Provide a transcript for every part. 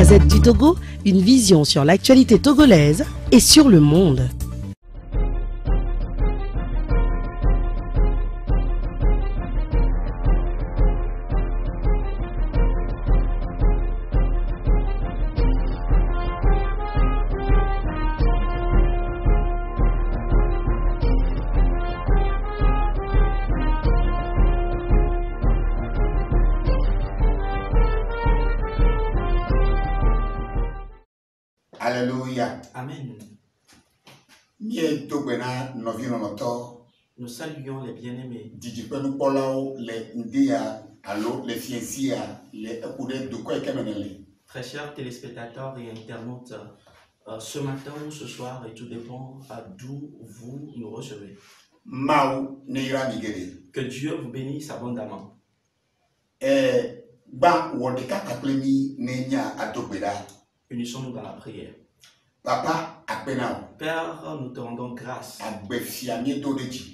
Gazette du Togo, une vision sur l'actualité togolaise et sur le monde. Alléluia. Amen. Nous saluons les bien-aimés. Très chers téléspectateurs et internautes, ce matin ou ce soir, et tout dépend d'où vous nous recevez. Que Dieu vous bénisse abondamment. Unissons-nous dans la prière. Papa, Père, nous te rendons grâce.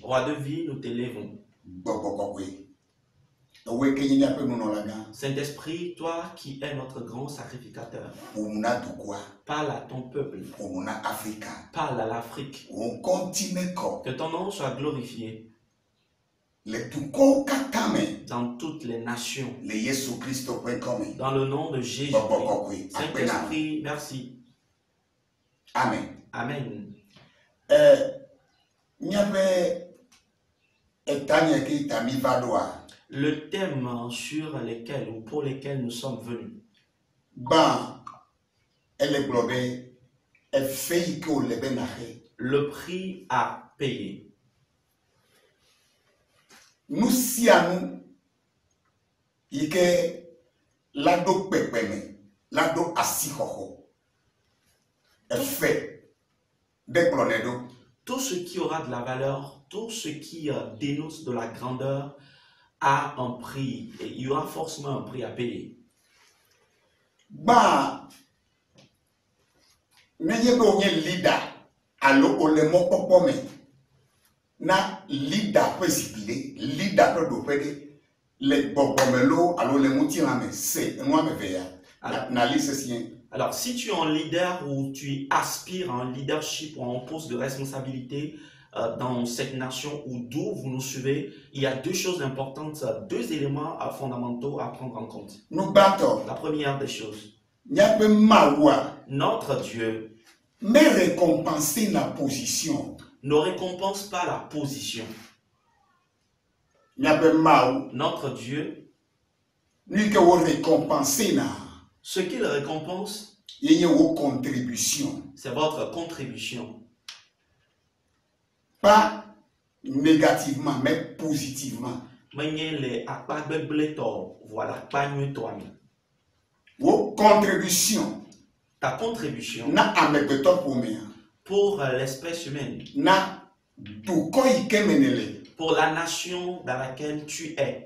Roi de vie, nous t'élèvons. Saint-Esprit, toi qui es notre grand sacrificateur, parle à ton peuple, parle à l'Afrique, que ton nom soit glorifié dans toutes les nations, dans le nom de Jésus-Christ. Saint-Esprit, merci. Amen. Amen. Le thème sur lesquels ou pour lesquels nous sommes venus. Le prix à payer. Nous sianou ike lado pepeme lado asikoho fait des clonedo. Tout ce qui aura de la valeur, tout ce qui dénonce de la grandeur a un prix et il y aura forcément un prix à payer. Bah, n'ayez pas un leader allo olemo popome na leader précipité leader peut dopé les popomelo allo le mutilame c'est moi me veya na liste. Alors, si tu es un leader ou tu aspires à un leadership ou à un poste de responsabilité dans cette nation ou d'où vous nous suivez, il y a deux choses importantes, deux éléments fondamentaux à prendre en compte. La première des choses, notre Dieu ne récompense la position. Ne récompense pas la position. Notre Dieu, ce qu'il récompense, c'est votre contribution. Pas négativement, mais positivement. Vos contributions. Ta contribution pour l'espèce humaine. Pour la nation dans laquelle tu es.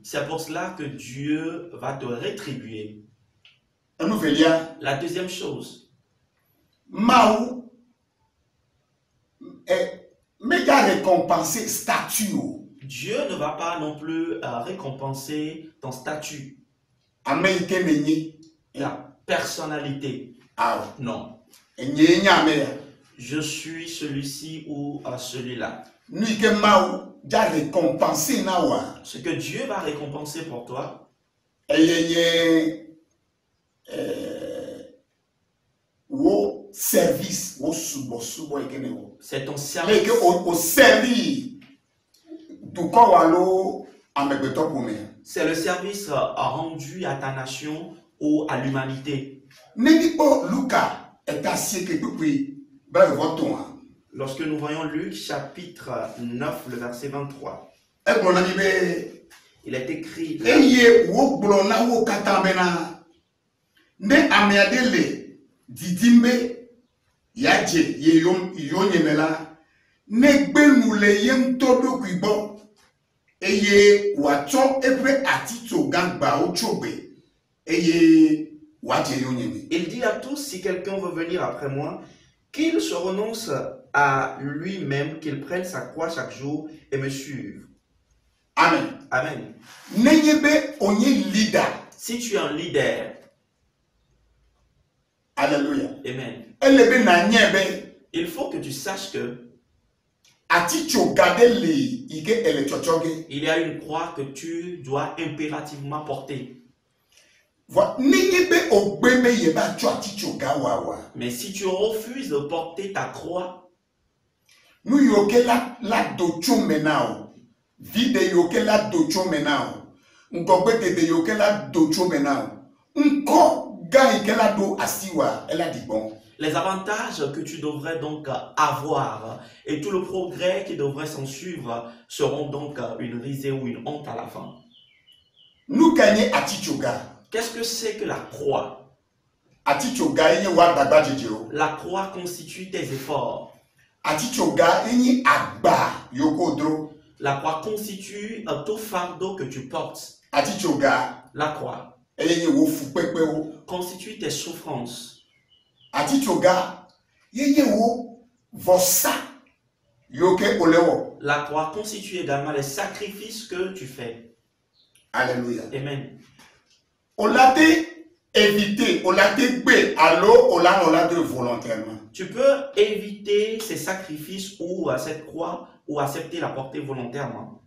C'est pour cela que Dieu va te rétribuer. La deuxième chose, récompenser statut. Dieu ne va pas non plus récompenser ton statut, ta personnalité. Non. Je suis celui-ci ou celui-là. Ce que Dieu va récompenser pour toi, service, c'est ton service. C'est le service rendu à ta nation ou à l'humanité. Lorsque nous voyons Luc chapitre 9, le verset 23, il est écrit il dit à tous, si quelqu'un veut venir après moi, qu'il se renonce à lui-même, qu'il prenne sa croix chaque jour et me suive. Amen. Amen. N'ayez onye leader. Si tu es un leader, Alléluia. amen, Elle est bien niébé. il faut que tu saches que Ati tu garder les ike elle chochoge. il y a une croix que tu dois impérativement porter. Voilà. Niébé au bébé yeba tu ati tu gawawa. Mais si tu refuses de porter ta croix, Nous yoke la docho menao. Vide yoke la docho menao. Ngobete de yoke la docho menao. Nko ga ike la do asiwa. Elle a dit bon. les avantages que tu devrais donc avoir et tout le progrès qui devrait s'en suivre seront donc une risée ou une honte à la fin. Nous gagnons atichoga. Qu'est-ce que c'est que la croix? Atichoga yé wa dagba jejero. La croix constitue tes efforts. Atichoga yé agba yoko dro. La croix constitue tout fardeau que tu portes. Atichoga La croix yé wo fupepe wo. constitue tes souffrances. Atichoga yé wo vosa yoke olewo. La croix constitue également les sacrifices que tu fais. Alléluia. Amen. On l'a évité, on l'a bé, alors on l'a de volontairement. Tu peux éviter ces sacrifices ou cette croix ou accepter la porter volontairement.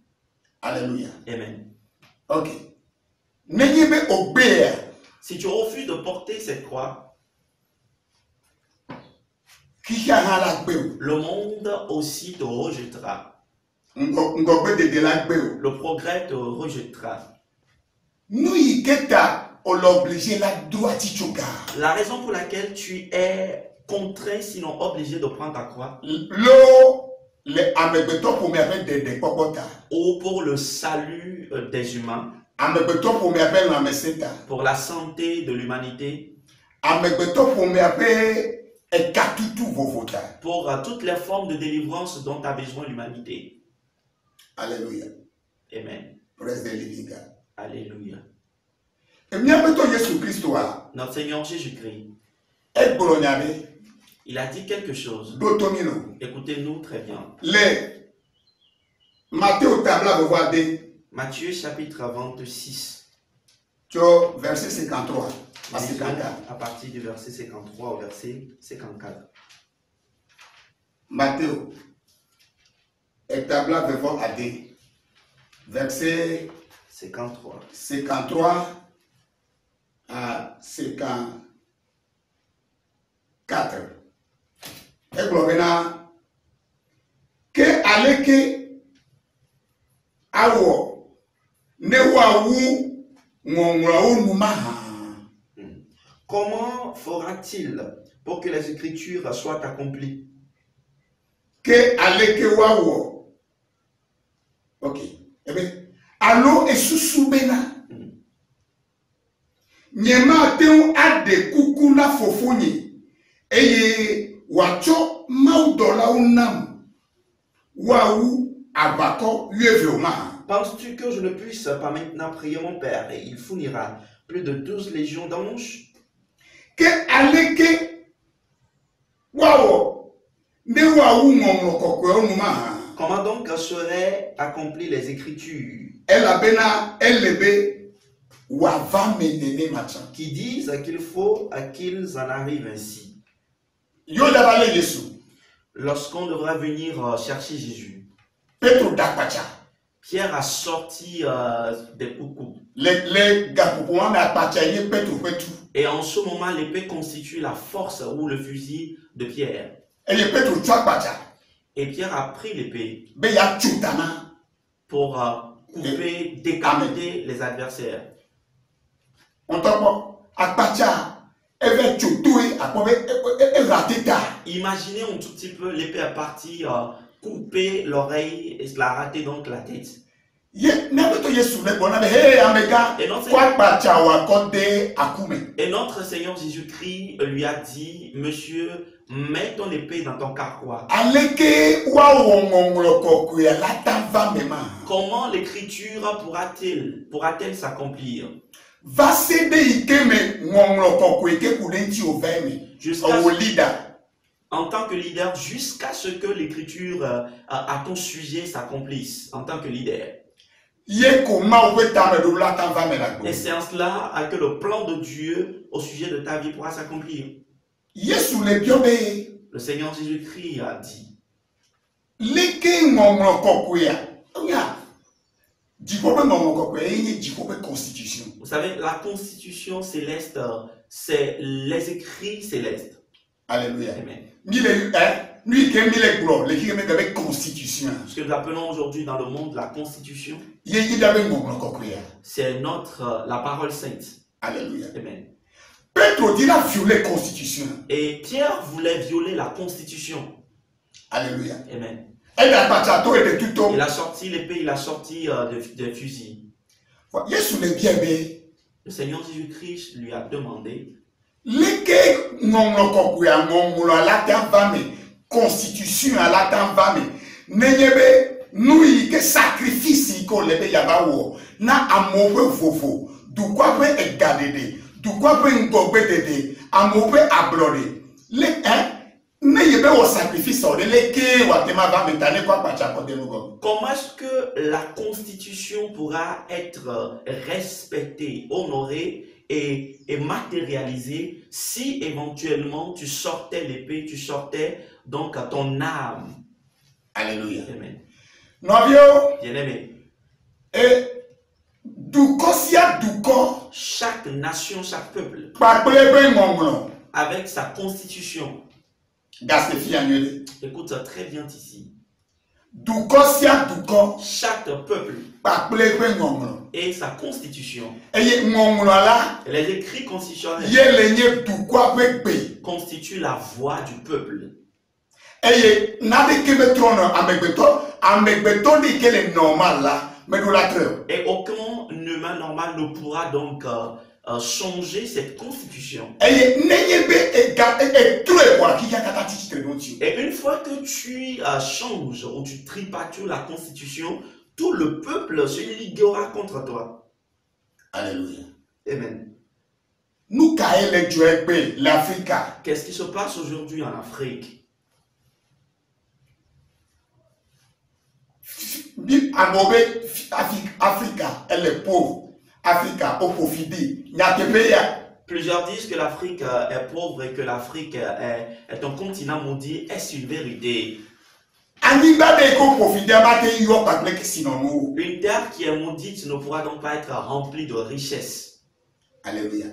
Alléluia. Amen. Ok. N'ayez pas obéir. Si tu refuses de porter cette croix, Qui a la bé? le monde aussi te rejettera. Ngobé de la bé. Le progrès te rejettera. Nous y keta, on l'oblige la droite atichoga. La raison pour laquelle tu es contraint, sinon obligé de prendre ta croix, L'eau, les amébeto pour me faire des popota. ou pour le salut des humains, Amébeto pour me faire la meseta. pour la santé de l'humanité, Amébeto pour me faire et katutu vovota. pour toutes les formes de délivrance dont a besoin l'humanité. Alléluia. Amen. Praise the living God. Alléluia. Et bien, mettons Jésus Christ, Notre Seigneur Jésus-Christ, et Bolognabe, il a dit quelque chose. d'Otomino. Écoutez-nous très bien. Les Matthieu tabla regardez, Matthieu chapitre 26. tu vois, verset 53 à Lisons 54. à partir du verset 53 au verset 54. Matthieu, et tabla regardez, verset 53. 53 à 54. Et maintenant, que aleke awo ne wa wu ngongla onu maha. Comment fera-t-il pour que les Écritures soient accomplies? Que aleke wawo. Ok. Eh bien, allo et susubena. Nyema teu ade kuku na fofoni. Eye wacho maudola unam. Waou abako yuevioma. Penses-tu que je ne puisse pas maintenant prier mon Père et il fournira plus de 12 légions d'anges? Que aleke wawo ne waou ngomlokokwe onuma. Comment donc seraient accomplies les Écritures Elle a bena elebe wava menene macha. qui disent qu'il faut qu'ils en arrivent ainsi? Yo dabale Yesu. Lorsqu'on devra venir chercher Jésus, Petro dakpacha. Pierre a sorti des coucous. Les gapoupouan na pachaye Petro petu. Et en ce moment, l'épée constitue la force ou le fusil de Pierre. Et le Petro chakpacha. Et Pierre a pris l'épée Be ya chutana. pour couper, décapiter les adversaires. On t'entend akpacha. Eve chutui apobe e ratita. Imaginez un tout petit peu, l'épée est partie couper l'oreille et cela a raté donc la tête. Ye nebeto Yesu le bona be hey amega. Et notre Kwa pacha wa konde akume. Et notre Seigneur Jésus-Christ lui a dit, monsieur, mets ton épée dans ton carquois. Aleke wa wongonglo kokwe la tava mema. Comment l'écriture pourra-t-elle s'accomplir? Va cede ikeme ngonglo kokwe ke kudenti oveme. Jusqu'à Au leader. en tant que leader, jusqu'à ce que l'écriture à ton sujet s'accomplisse en tant que leader. Yé comment vous ta me la tan va me la Et c'est en cela que le plan de Dieu au sujet de ta vie pourra s'accomplir. Yesu le biobé. Le Seigneur Jésus-Christ a dit. Leke ngomro kokuya. Oya. Difobe ngomro kokuya, yé difobe constitution. Vous savez, la constitution céleste, c'est les écrits célestes. Alléluia. Amen. Lui qui mille gros, les qui avec constitution. Ce que nous appelons aujourd'hui dans le monde la constitution, c'est la parole sainte. Alléluia. Amen. Pedro dit la violer constitution. Et Pierre voulait violer la constitution. Alléluia. Amen. Il a sorti l'épée, il a sorti des fusils. Le Seigneur Jésus-Christ lui a demandé. Constitution à la tambame n'ayebe nous que sacrifice ko lebe yabawo na amowe fofo du quoi peut égaler du quoi peut ngobe dede amowe ablore le n'ayebe au sacrifice on le ke watema va metane quoi pacha ko de nous. Comment est-ce que la constitution pourra être respectée, honorée et matérialisée si éventuellement tu sortais l'épée, tu sortais donc à ton âme? Alléluia. Amen. Novio. Bien-aimé. Et chaque nation, chaque peuple, avec sa constitution. Écoute ça très bien ici. Chaque peuple et sa constitution. Et les écrits constitutionnels constituent la voix du peuple. Et aucun humain normal ne pourra donc changer cette constitution. Et une fois que tu changes ou tu tripatures la constitution, tout le peuple se liguera contre toi. Alléluia. Amen. Qu'est-ce qui se passe aujourd'hui en Afrique? Africa, elle est pauvre. Africa, au profit. Plusieurs disent que l'Afrique est pauvre et que l'Afrique est un continent maudit. Est-ce une vérité? Une terre qui est maudite ne pourra donc pas être remplie de richesses. Alléluia.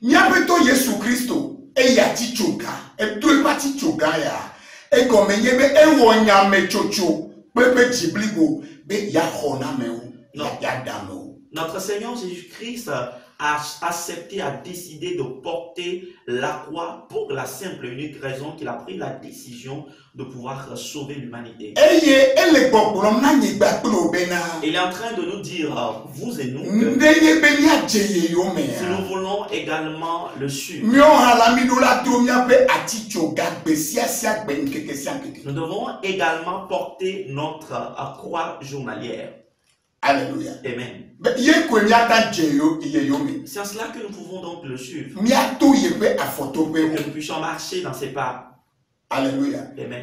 Nyabeto Yesu Christo e yati choka e tout parti choka ya e comme nyebe e wonya me chocho pepe jibligo be ya hona me ya dano. Notre Seigneur Jésus-Christ a accepté, a décidé de porter la croix pour la simple et unique raison qu'il a pris la décision de pouvoir sauver l'humanité. Il est en train de nous dire, vous et nous, que si nous voulons également le suivre, nous devons également porter notre croix journalière. Alléluia. Amen. C'est en cela que nous pouvons donc le suivre. Que nous puissions marcher dans ses pas. Alléluia. Amen.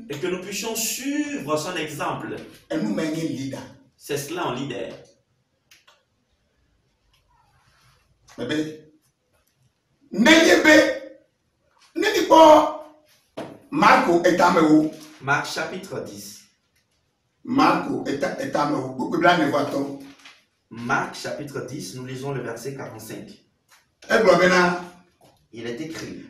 Et que nous puissions suivre son exemple. C'est cela un leader. Marc chapitre 10. Marc chapitre 10, nous lisons le verset 45. Il est écrit.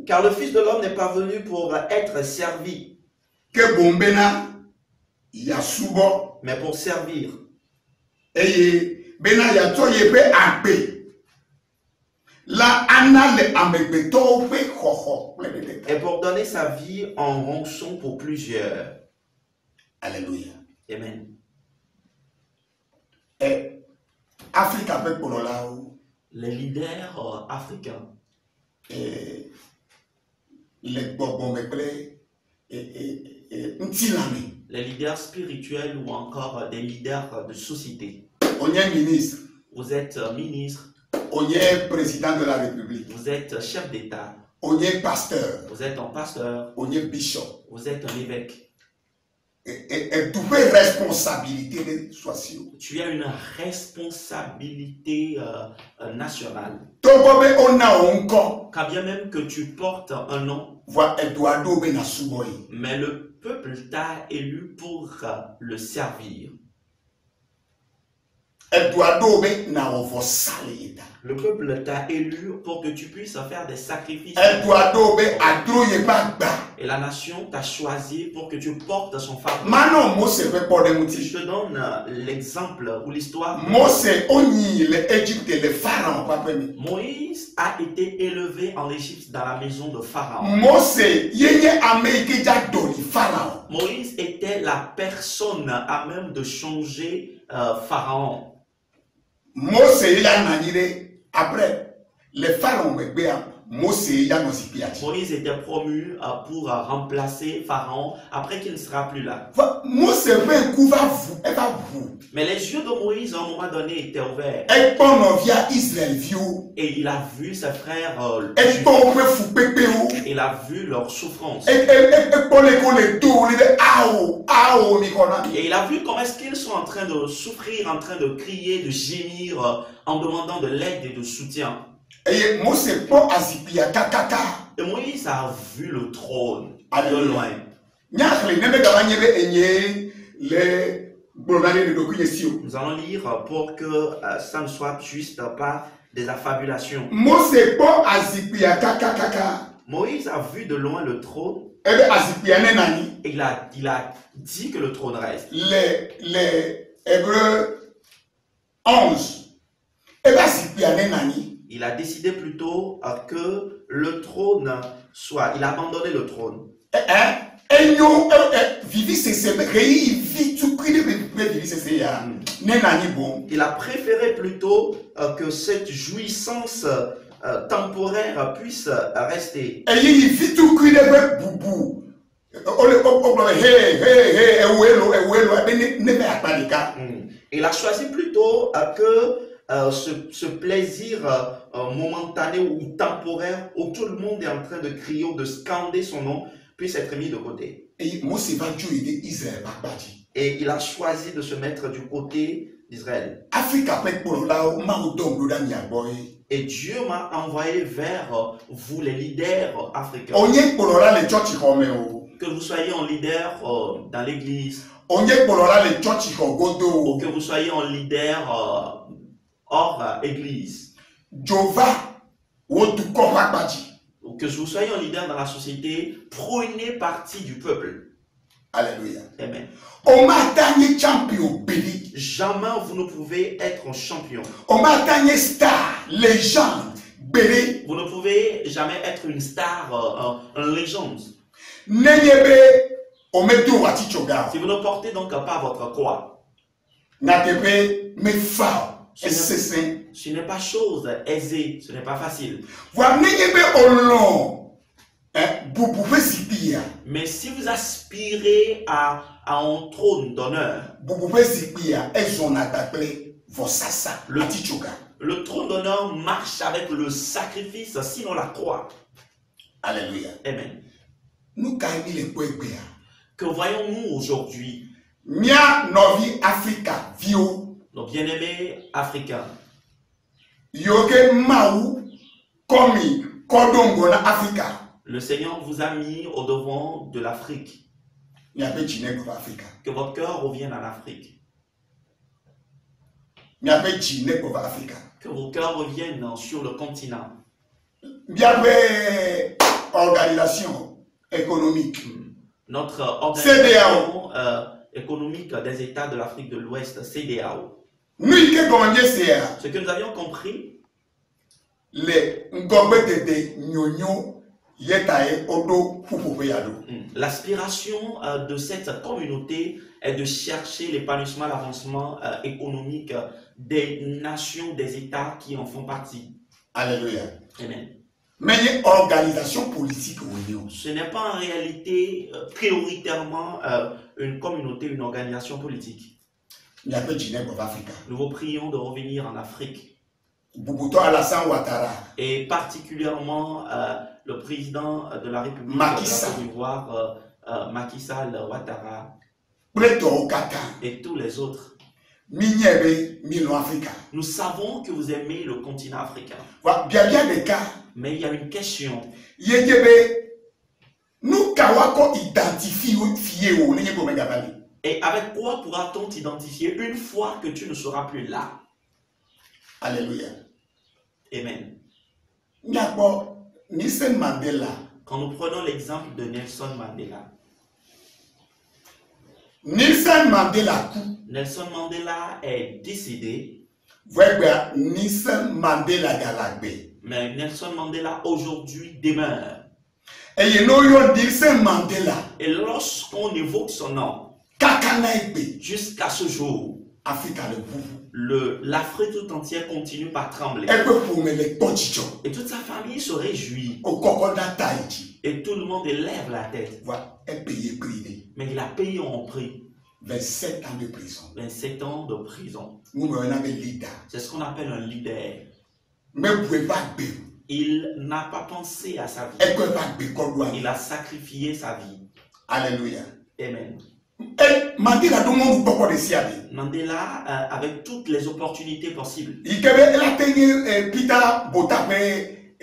Car le Fils de l'homme n'est pas venu pour être servi, mais pour servir. Et pour donner sa vie en rançon pour plusieurs. Alléluia. Amen. Et Africa, les leaders africains, les leaders spirituels ou encore des leaders de société. On est ministre. Vous êtes ministre. On est président de la République. Vous êtes chef d'État. On est pasteur. Vous êtes un pasteur. On est bishop. Vous êtes un évêque. Et toute responsabilité de sociaux. Tu as une responsabilité nationale. On a encore. Quand bien même que tu portes un nom, mais le peuple t'a élu pour le servir. Le peuple t'a élu pour que tu puisses faire des sacrifices. Et la nation t'a choisi pour que tu portes son fardeau. Je te donne l'exemple ou l'histoire. Moïse a été élevé en Égypte dans la maison de Pharaon. Moïse était la personne à même de changer Pharaon. Après, les pharaons, Moïse était promu pour remplacer Pharaon après qu'il ne sera plus là. Mais les yeux de Moïse à un moment donné étaient ouverts. Et il a vu ses frères. Il a vu leur souffrance. Et il a vu comment est-ce qu'ils sont en train de souffrir, en train de crier, de gémir, en demandant de l'aide et de soutien. Et Moïse a vu le trône de loin. Nous allons lire pour que ça ne soit juste pas des affabulations. Moïse a vu de loin le trône. Et il a dit que le trône reste. Les Hébreux 11. Il a décidé plutôt que le trône soit. Il a abandonné le trône. Il a préféré plutôt que cette jouissance temporaire puisse rester. Il a choisi plutôt que ce plaisir momentané ou temporaire où tout le monde est en train de crier ou de scander son nom puisse être mis de côté. Et il a choisi de se mettre du côté d'Israël. Et Dieu m'a envoyé vers vous les leaders africains. Que vous soyez un leader dans l'église. Ou que vous soyez un leader hors église. Ou que vous soyez un leader dans la société, prenez partie du peuple. Alléluia. Amen. Jamais vous ne pouvez être un champion. Star, légende, vous ne pouvez jamais être une star, une légende. Si vous ne portez donc pas votre croix, ce n'est pas chose aisée, ce n'est pas facile. Mais si vous aspirez à un trône d'honneur, le trône d'honneur marche avec le sacrifice, sinon la croix. Alléluia. Amen. Que voyons-nous aujourd'hui? Nos bien-aimés africains. Le Seigneur vous a mis au devant de l'Afrique. Que votre cœur revienne en Afrique. Que vos cœurs reviennent sur le continent. Organisation économique. Notre organisation économique des États de l'Afrique de l'Ouest, CEDEAO. Ce que nous avions compris, l'aspiration de cette communauté est de chercher l'épanouissement, l'avancement économique des nations, des États qui en font partie. Alléluia. Amen. Mais il y a une organisation politique. Ce n'est pas en réalité prioritairement une communauté, une organisation politique. Il y a que Guinée pour l'Afrique. Nous vous prions de revenir en Afrique. Boubouto Alassane Ouattara. Et particulièrement le président de la République Macky de Sall. la Côte d'Ivoire, Macky Sall Ouattara, Pleto Kata. et tous les autres. Mignebe Milo Africa. Nous savons que vous aimez le continent africain. Bien bien des cas. Mais il y a une question. Yegebe. Nous kawako identifier au n'est pas megabali. Et avec quoi pourra-t-on t'identifier une fois que tu ne seras plus là? Alléluia. Amen. Nyako Nelson Mandela. Quand nous prenons l'exemple de Nelson Mandela. Nelson Mandela coup. Nelson Mandela est décédé. Voilà Nelson Mandela galagbe. Mais Nelson Mandela aujourd'hui demeure. Et you know your Nelson Mandela. Et lorsqu'on évoque son nom, Kakanaïbe. jusqu'à ce jour, Afrique le boubou. l'Afrique tout entière continue par trembler. Elle peut pour me les potichons. Et toute sa famille se réjouit. Au cocoda Tahiti. Et tout le monde élève la tête. Voilà, elle paye privé. Mais il a payé en prix 27 ans de prison. 27 ans de prison. Nous me avons leader. C'est ce qu'on appelle un leader. Mais vous ne pouvez pas béou. Il n'a pas pensé à sa vie. Elle ne peut pas béou. Il a sacrifié sa vie. Alléluia. Amen. Et Mandela, tout le monde peut pas de siade. Mandela, avec toutes les opportunités possibles. Il a payé Peter Botapé,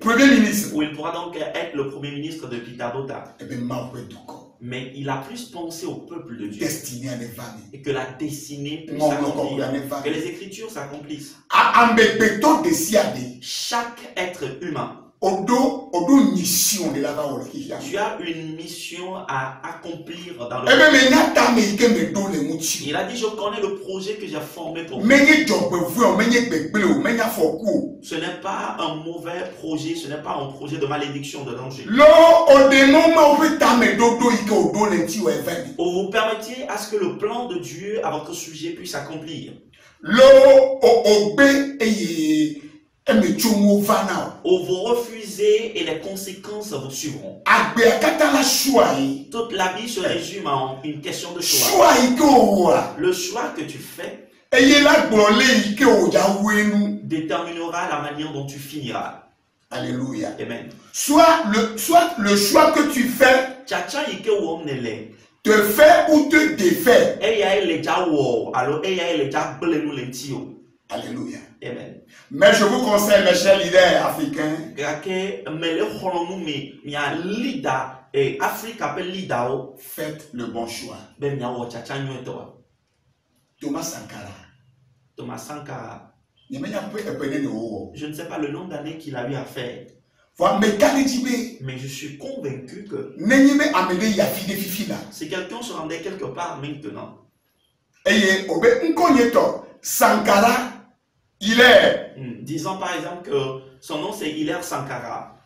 Premier ministre. Où il pourra donc être le premier ministre de Peter Botha. Et bien, Mais il a plus pensé au peuple de Dieu. Destiné à l'évangile. Et que la destinée puisse Non, s'accomplir. non, Que les Écritures s'accomplissent. À Ambebeto de siade. Chaque être humain. Odo mission de la parole qui a. Tu as une mission à accomplir dans le Eh bien, monde. mais n'ata mais que me donne les moutons. Il a dit, je connais le projet que j'ai formé pour vous. Mais n'y job vous, mais n'y bébé, mais n'y foku. Ce n'est pas un mauvais projet, ce n'est pas un projet de malédiction, de danger. Lo au démon mais ta me dodo ike odo lenti o event. Vous permettiez à ce que le plan de Dieu à votre sujet puisse s'accomplir. Lo o be eye eme chumo vana. Ou vous refusez et les conséquences vous suivront. Agbe akata la choix. Toute la vie se résume en une question de choix. Choix ike o wa. Le choix que tu fais Eye la gbole ike o ya wenu. déterminera la manière dont tu finiras. Alléluia. Amen. Soit le choix que tu fais Tchatcha ike wom nele. te fait ou te défait. Eya ele ja wo, alors eya ele ja blenu lentio. Alléluia. Amen. Mais je vous conseille, mes chers leaders africains, Gake mele kholomu mi mia leader et Afrique appelle leader o faites le bon choix. be mia wo tchatcha nyoto. Thomas Sankara. Thomas Sankara. Je Je ne sais pas le nombre d'années qu'il a eu à faire. Mais je suis convaincu que si quelqu'un se rendait quelque part maintenant, Sankara, il est. disons par exemple que son nom c'est Hilaire Sankara.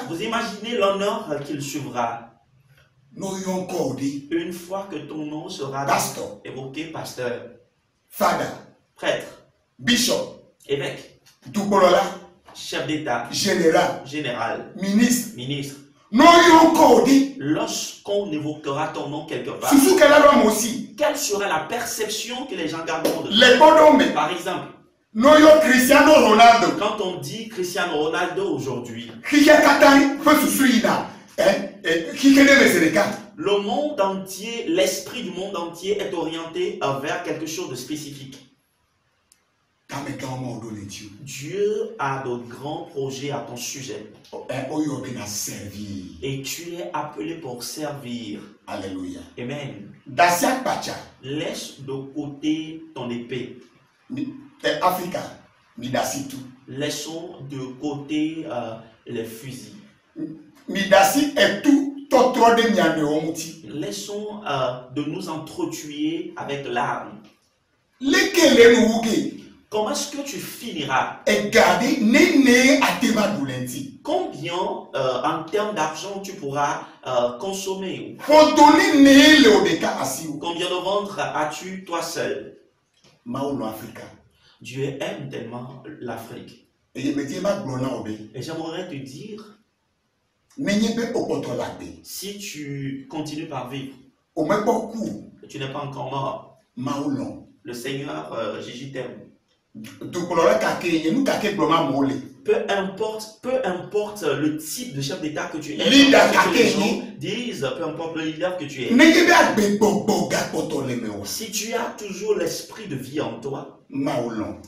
Vous imaginez l'honneur qu'il suivra une fois que ton nom sera évoqué, pasteur, Father, prêtre, bishop, évêque, chef d'État, général, ministre. Lorsqu'on évoquera ton nom quelque part, quelle sera la perception que les gens garderont de toi? Par exemple, Cristiano Ronaldo. Quand on dit Cristiano Ronaldo aujourd'hui, le monde entier, l'esprit du monde entier est orienté vers quelque chose de spécifique. Dieu a de grands projets à ton sujet. Et tu es appelé pour servir. Alléluia. Amen. Laisse de côté ton épée. Africa. Laissons de côté les fusils. Midasi est tout. Laissons de nous entretuer avec l'arme. Comment est-ce que tu finiras? Combien en termes d'argent tu pourras consommer? Combien de ventres as-tu toi seul? Dieu aime tellement l'Afrique. Et j'aimerais te dire, si tu continues par vivre, au même beaucoup tu n'es pas encore mort. maulon Le Seigneur, Jésus t'aime. donc on aurait qu'à nous qu'à bloma molé Peu importe le type de chef d'État que tu es, Leader ce que les kake gens ni. disent, peu importe le leader que tu es. n'ayez pas de bobo gapoto les meos Si tu as toujours l'esprit de vie en toi, maulon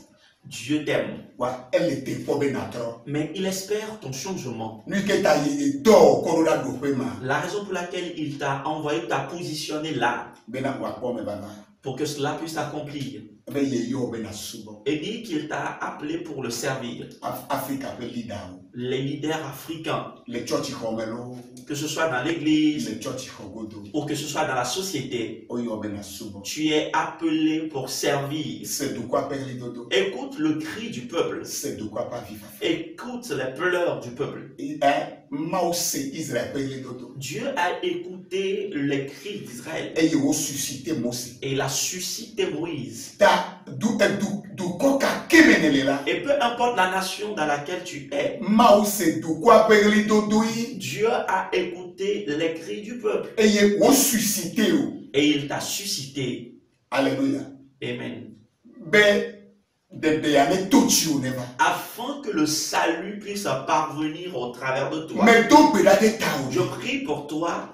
Dieu t'aime. ouais elle était pour benato Mais il espère ton changement. nous que ta y do koroda do pema La raison pour laquelle il t'a envoyé, t'a positionné là, bena wa po me bana pour que cela puisse s'accomplir. be ye yo bena subo Et dit qu'il t'a appelé pour le servir. Africa pe leader Les leaders africains, les church komelo que ce soit dans l'église les church kogodo ou que ce soit dans la société, o yo bena subo tu es appelé pour servir. c'est de quoi perdre les dodo Écoute le cri du peuple. c'est de quoi pas vivre Écoute les pleurs du peuple. et Mose Israël perdre les dodo Dieu a écouté les cris d'Israël et il a suscité Mose et il a suscité Moïse. ta du koka kemenele là Et peu importe la nation dans laquelle tu es, Mose du quoi perdre les dodo Dieu a écouté les cris du peuple et il a suscité et il t'a suscité. alléluia Amen. ben de yane tochi o neva Afin que le salut puisse parvenir au travers de toi. mais donc be la de ta Je prie pour toi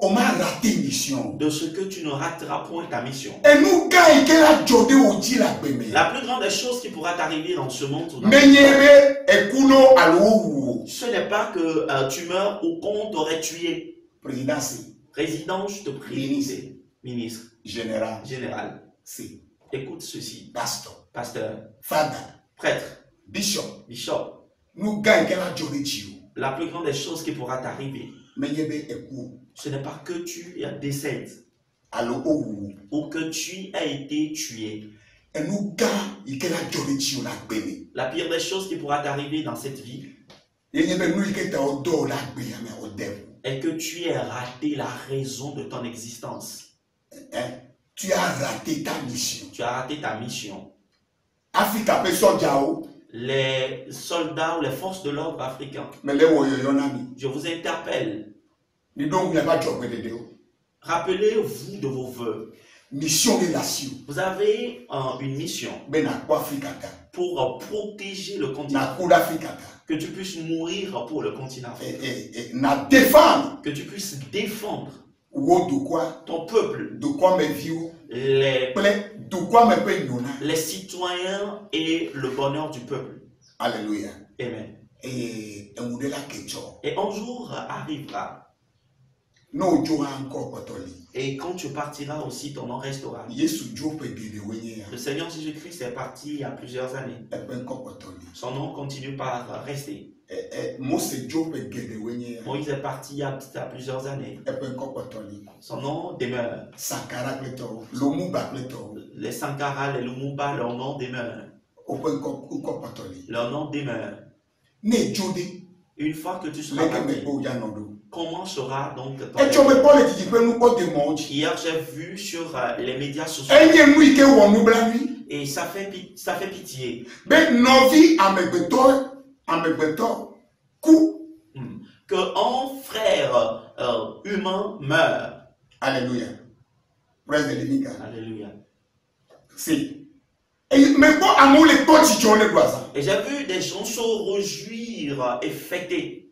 on m'a raté mission de ce que tu ne rateras point ta mission. et nous gars que la jode o di la beme La plus grande des choses qui pourra t'arriver dans ce monde, ou dans mais nyebe e kuno alo ce n'est pas que tu meurs ou qu'on t'aurait tué. présidence Président, je te prie, ministre, général général, c'est écoute ceci. pasteur Pasteur, father prêtre, bishop bishop, nous gars que la jode ti la plus grande des choses qui pourra t'arriver, mais nyebe e ku ce n'est pas que tu décèdes alo o ou que tu as été tué. et nous gars que la jode ti la beme La pire des choses qui pourra t'arriver dans cette vie et nyebe nous que ta o do la be ya me o devil est que tu aies raté la raison de ton existence. tu as raté ta mission. Tu as raté ta mission. Africa peut sortir, Les soldats ou les forces de l'ordre africains, mais les woyonami. je vous interpelle. Ni donc n'a pas job de Dieu. Rappelez-vous de vos vœux. Mission relation. Vous avez une mission Ben à quoi Africa pour protéger le continent. na coup d'Africa. Que tu puisses mourir pour le continent. Et na défendre. Que tu puisses défendre Ou de quoi? ton peuple, De quoi me vieux? les De quoi me paye les citoyens et le bonheur du peuple. Alléluia. Amen. Et on de la question. Et un jour arrivera, Non, tu as encore potoli. et quand tu partiras aussi, ton nom restera. Yesu Joe peut dire oui. Le Seigneur Jésus-Christ est parti il y a plusieurs années. Et ben encore potoli. Son nom continue par rester. Mose Joe peut dire oui. Moïse est parti il y a plusieurs années. Et ben encore potoli. Son nom demeure. Sankara pleto. Lomuba pleto. Les Sankara, les Lumumba, leur nom demeure. Au point encore potoli. Leur nom demeure. Ne Jode. Une fois que tu seras Les que me parti, po ya nodo. comment sera donc ton Et tu me parles de dire nous quoi de monde. Hier, j'ai vu sur les médias sociaux Et y nous que on nous blâme. et ça fait pitié Mais nos vies à mes béton, coup. que un frère humain meurt. Alléluia. Praise the living God. Alléluia. Si. Et mais bon, amour les potes, tu les dois ça. Et j'ai vu des gens se réjouir et fêter.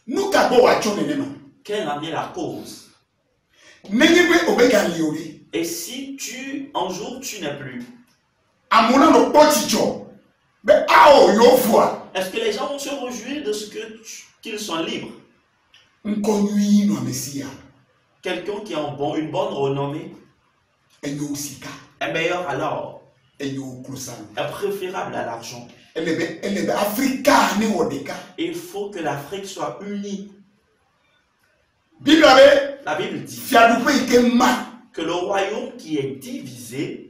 Nous qu'avons à tu n'es pas. Quelle en est la cause? N'ayez pas obéga liori. Et si un jour tu n'es plus, Amour nos potes, tu mais ah oh yo fois. est-ce que les gens vont se réjouir de ce qu'ils sont libres? On conduit nos messias. Quelqu'un qui a une bonne renommée Et nous aussi est meilleur alors, et nous clousons. est préférable à l'argent. Elle est africaine né au déca. Il faut que l'Afrique soit unie. Bible avait La Bible dit fiadoupe ike ma que le royaume qui est divisé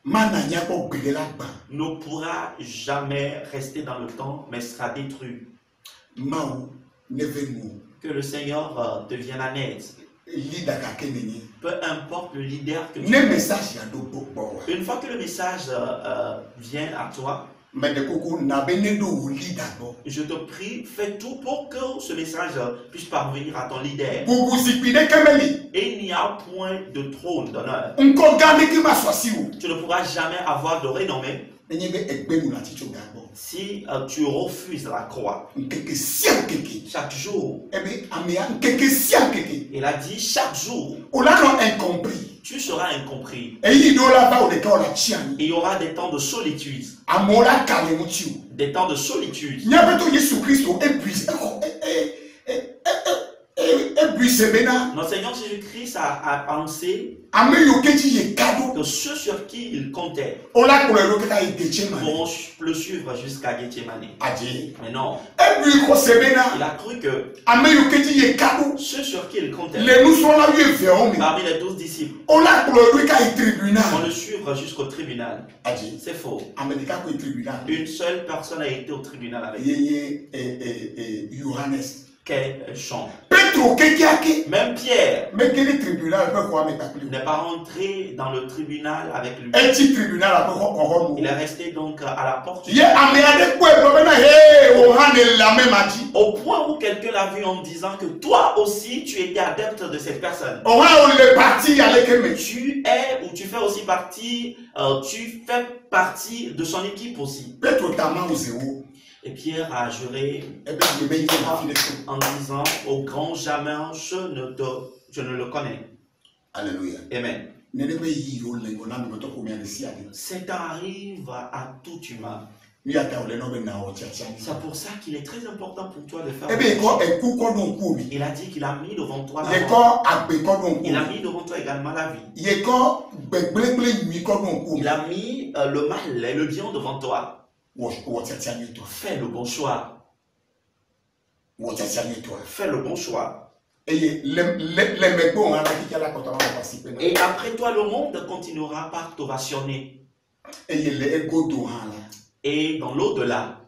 mananya ko gbedela gba. ne pourra jamais rester dans le temps, mais sera détruit. Maou nevenu. Que le Seigneur te vienne en aide. Leader ka keneni. Peu importe le leader que tu Ne es. message ya do bo. Une fois que le message vient à toi, Mais de coucou, n'a béné d'où d'abord. Je te prie, fais tout pour que ce message puisse parvenir à ton leader. Pour vous zipiner Kemeli. Et il n'y a point de trône d'honneur. On peut garder qui m'a choisi. Tu ne pourras jamais avoir de renommée si tu refuses la croix. Chaque jour. Il a dit chaque jour. Tu seras incompris. Et il y aura des temps de solitude. Des temps de solitude. Notre Seigneur Jésus-Christ a pensé que ceux sur qui il comptait pourront le suivre jusqu'à Gethsemane. Mais non. Il a cru que ceux sur qui il comptait, parmi les 12 disciples, vont le suivre jusqu'au tribunal. C'est faux. Une seule personne a été au tribunal avec lui. Quel chant. Même Pierre n'est pas rentré dans le tribunal avec lui. Il est resté donc à la porte. Au point où quelqu'un l'a vu en disant que toi aussi tu étais adepte de cette personne. Tu es ou tu fais aussi partie, tu fais partie de son équipe aussi. Et Pierre a juré en disant au grand jamais je ne le connais. Alléluia. Amen. Cet arrive à tout humain. C'est pour ça qu'il est très important pour toi de faire. Il a dit qu'il a mis devant toi la mort. Il a mis devant toi également la vie. Il a mis le mal et le bien devant toi. Fais le bon choix. Fais le bon choix. Et après toi, le monde continuera par t'ovationner. Et dans l'au-delà,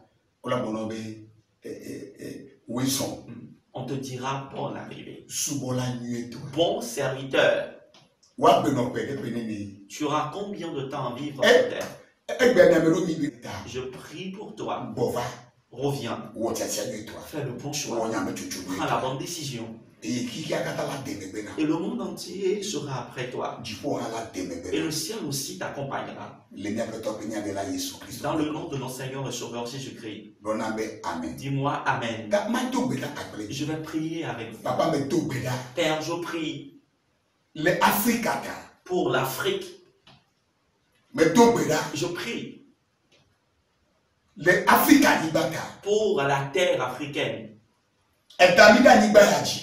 on te dira bonne arrivée. Bon serviteur. Tu auras combien de temps à vivre sur terre? Je prie pour toi. Reviens. Fais le bon choix. Prends la bonne décision. Et le monde entier sera après toi. Et le ciel aussi t'accompagnera. Dans le nom de notre Seigneur et Sauveur Jésus-Christ. Dis-moi Amen. Je vais prier avec vous. Père, je prie pour l'Afrique. Je prie pour la terre africaine.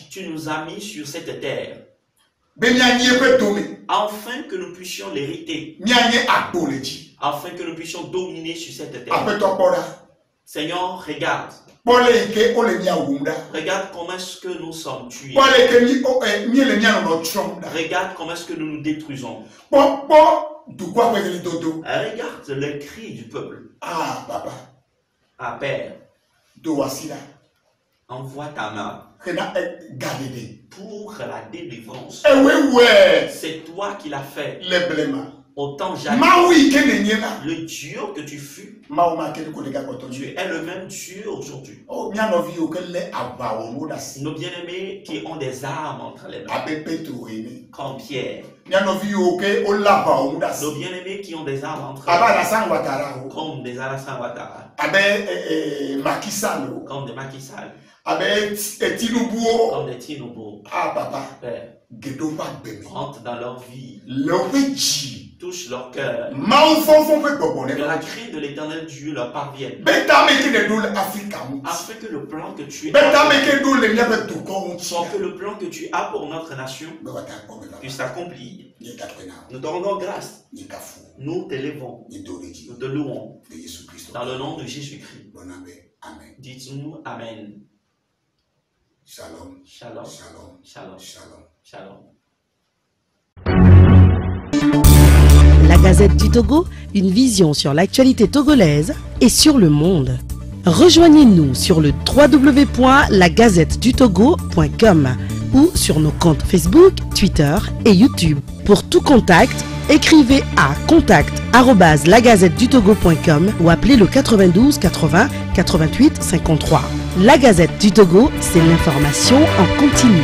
Tu nous as mis sur cette terre afin que nous puissions l'hériter, afin que nous puissions dominer sur cette terre. Seigneur, regarde. Regarde comment est-ce que nous sommes tués. Regarde comment est-ce que nous nous détruisons. Regarde les cris du peuple. Ah, papa. Ah, Père. Envoie ta main pour la délivrance. C'est toi qui l'as fait. Autant jadis, le Dieu que tu fus, tu es le même Dieu aujourd'hui. Nos bien-aimés qui ont des armes entre les mains, comme Pierre. Nos bien-aimés qui ont des armes entre les mains, comme des Alassane Ouattara, comme des Macky Sall, comme des Tinubu. Ah, papa. Père, rentre dans leur vie. Touche leur cœur. Que la crainte de l'Éternel Dieu leur parvienne. Afin que le plan que tu as, que le plan que tu as pour notre nation puisse s'accomplir. Nous te rendons grâce. Nous t'élevons. Nous te louons. Dans le nom de Jésus-Christ. Dites-nous Amen. Shalom. Shalom. Shalom. Shalom. Shalom. Shalom. La Gazette du Togo, une vision sur l'actualité togolaise et sur le monde. Rejoignez-nous sur le www.lagazettedutogo.com ou sur nos comptes Facebook, Twitter et YouTube. Pour tout contact, Écrivez à contact@lagazettedutogo.com ou appelez le 92 80 88 53. La Gazette du Togo, c'est l'information en continu.